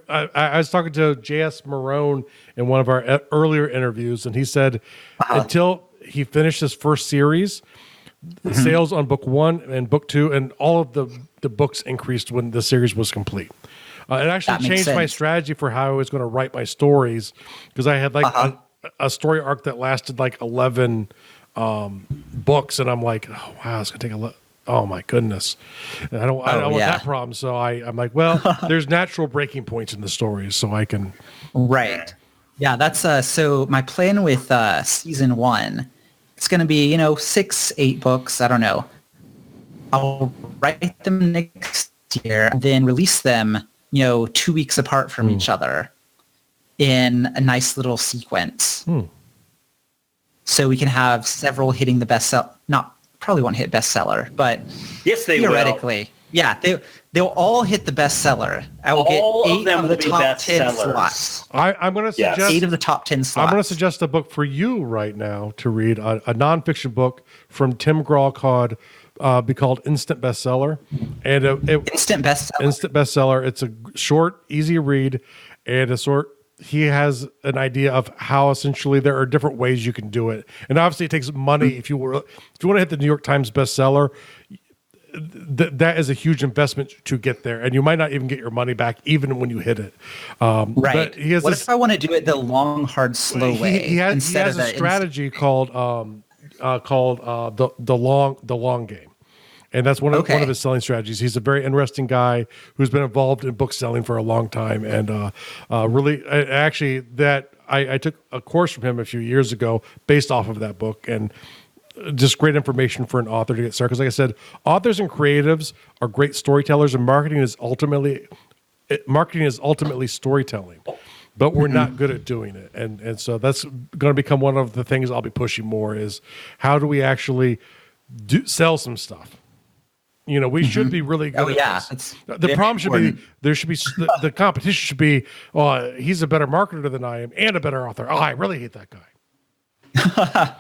I was talking to J.S. Marone in one of our earlier interviews, and he said until he finished his first series, the sales on book 1 and book 2 and all of the books increased when the series was complete. It actually changed my strategy for how I was going to write my stories, because I had a story arc that lasted 11 books, and I'm like, oh wow, it's gonna take oh my goodness, and I don't want that problem. So I'm like, well, there's natural breaking points in the stories, so I can. Right. Yeah, that's so my plan with season 1. It's gonna be 6-8 books. I don't know. I'll write them next year, and then release them 2 weeks apart from each other in a nice little sequence. So we can have several hitting the bestseller. Probably won't hit bestseller, but yes, they theoretically, will. Yeah, they'll all hit the bestseller. I will all get 8 of them of the will be top 10 bestsellers. slots. I'm going to suggest 8 of the top 10 slots. I'm going to suggest a book for you right now to read, a nonfiction book from Tim Grahl called Instant Bestseller, and Instant Bestseller. Instant Bestseller. It's a short, easy read, and he has an idea of how essentially there are different ways you can do it. And obviously it takes money. If you want to hit the New York Times bestseller, that is a huge investment to get there. And you might not even get your money back even when you hit it. Right. But What if I want to do it the long, hard, slow way? He has a strategy called the long game. And that's one of his selling strategies. He's a very interesting guy who's been involved in book selling for a long time, and I took a course from him a few years ago based off of that book, and just great information for an author to get started. Because, like I said, authors and creatives are great storytellers, and marketing is ultimately storytelling. But we're not good at doing it, and so that's going to become one of the things I'll be pushing more is how do we actually sell some stuff. We should be really good at this. The problem should be the competition should be, oh, he's a better marketer than I am and a better author. Oh, I really hate that guy.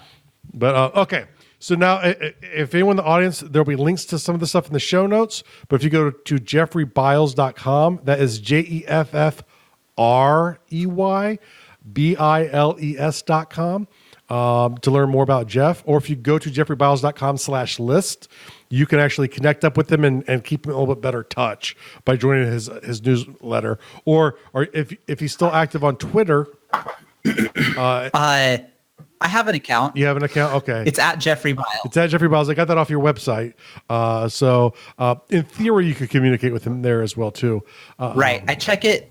But okay. So now if anyone in the audience, there'll be links to some of the stuff in the show notes. But if you go to jeffreybiles.com, that is JEFFREYBILES.com. To learn more about Jeff, or if you go to jeffreybiles.com/list, you can actually connect up with him and keep him in a little bit better touch by joining his newsletter. Or if he's still active on Twitter. I have an account. You have an account? Okay. It's at Jeffrey Biles. It's at Jeffrey Biles. I got that off your website. So in theory, you could communicate with him there as well, too. Right. I check it.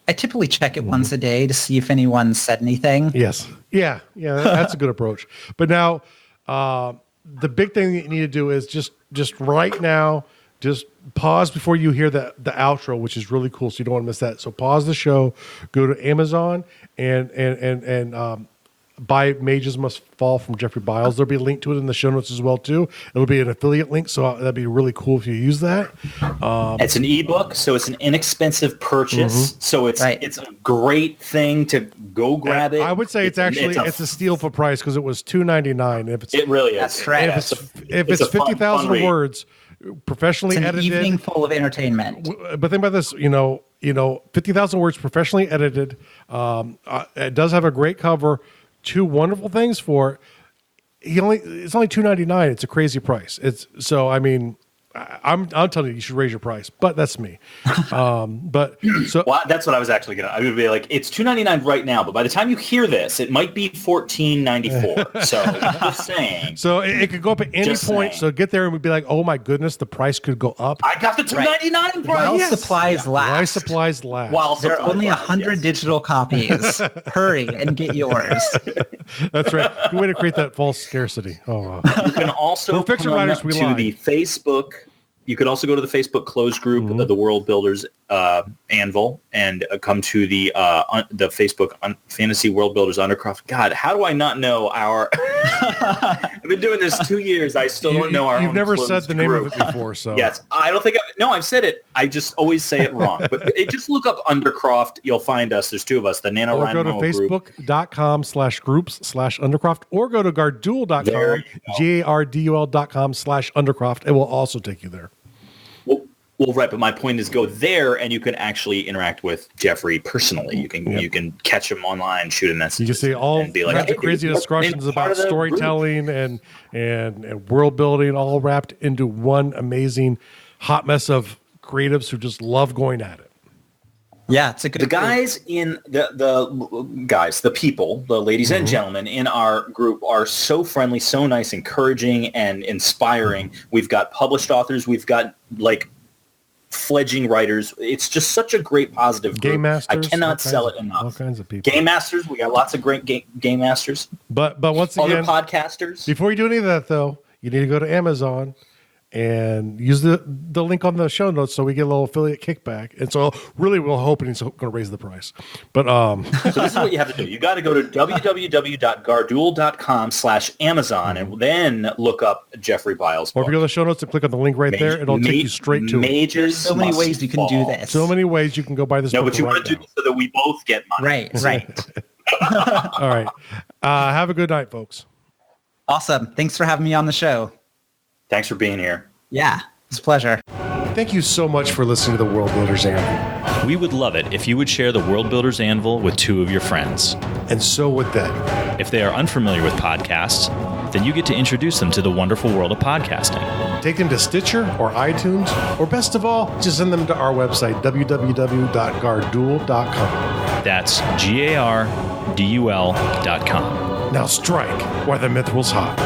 I typically check it once a day to see if anyone said anything. Yes. Yeah. That's a good approach. But now, the big thing that you need to do is just right now, just pause before you hear the outro, which is really cool. So you don't want to miss that. So pause the show, go to Amazon and buy Mages Must Fall from Jeffrey Biles. There'll be a link to it in the show notes as well too. It'll be an affiliate link, so that'd be really cool if you use that. It's an ebook, so it's an inexpensive purchase. So it's a great thing to go grab it. I would say it's a steal for price because it was $2.99. It really is. That's right. If it's 50,000 words, professionally It's an edited, evening full of entertainment. But think about this, 50,000 words professionally edited. It does have a great cover. 2 wonderful things for it. It's only $2.99. It's a crazy price. I'm telling you, you should raise your price, but that's me. Well, that's what I was actually I would be like, it's $2.99 right now, but by the time you hear this, it might be $14.94. So just saying. So it could go up at any point. So get there and we'd be like, oh my goodness, the price could go up. I got the $2.99 price. While supplies last. While supplies last. While There are only 100 yes. digital copies. Hurry and get yours. That's right. Good way to create that false scarcity. Oh, You can also We're fiction come on writers, up we to lie. the Facebook. You could also go to the Facebook closed group of the World Builders Anvil and come to the Facebook Fantasy World Builders Undercroft. God, how do I not know our? I've been doing this 2 years. I still don't know our. You've own never closed said the name group. of it before, so Yes, I don't think. I've said it. I just always say it wrong. But just look up Undercroft. You'll find us. There's 2 of us. The Or go to NaNoWriMo group. facebook.com/groups/undercroft or go to There gardul.com, you go. gardul.com/undercroft. It will also take you there. Well, right, but my point is go there and you can actually interact with Jeffrey personally. You can catch him online, shoot a message. You can see all and be like, kinds of "Hey, crazy dude, discussions you're part about of the group." storytelling and world building, all wrapped into one amazing hot mess of creatives who just love going at it. Yeah, it's a good The guys in the people, the ladies and gentlemen in our group are so friendly, so nice, encouraging, and inspiring. We've got published authors. We've got fledgling writers. It's just such a great positive group. Game masters. I cannot sell it enough. All kinds of people. Game masters. We got lots of great game masters. But once Other again, podcasters. before you do any of that, though, you need to go to Amazon and use the link on the show notes so we get a little affiliate kickback. And so really we're hoping he's going to raise the price. But So this is what you have to do. You got to go to www.gardul.com/Amazon and then look up Jeffrey Biles' or if book. you go to the show notes and click on the link right there, it'll take you straight to it. Mages So many Must ways you can do Fall. this. So many ways you can go buy this No, book but you right want to do now. this so that we both get money. Right. All right. Have a good night, folks. Awesome. Thanks for having me on the show. Thanks for being here. Yeah, it's a pleasure. Thank you so much for listening to the World Builders Anvil. We would love it if you would share the World Builders Anvil with 2 of your friends. And so would they. If they are unfamiliar with podcasts, then you get to introduce them to the wonderful world of podcasting. Take them to Stitcher or iTunes, or best of all, just send them to our website, www.gardul.com. That's GARDUL.com. Now strike while the mithril's hot.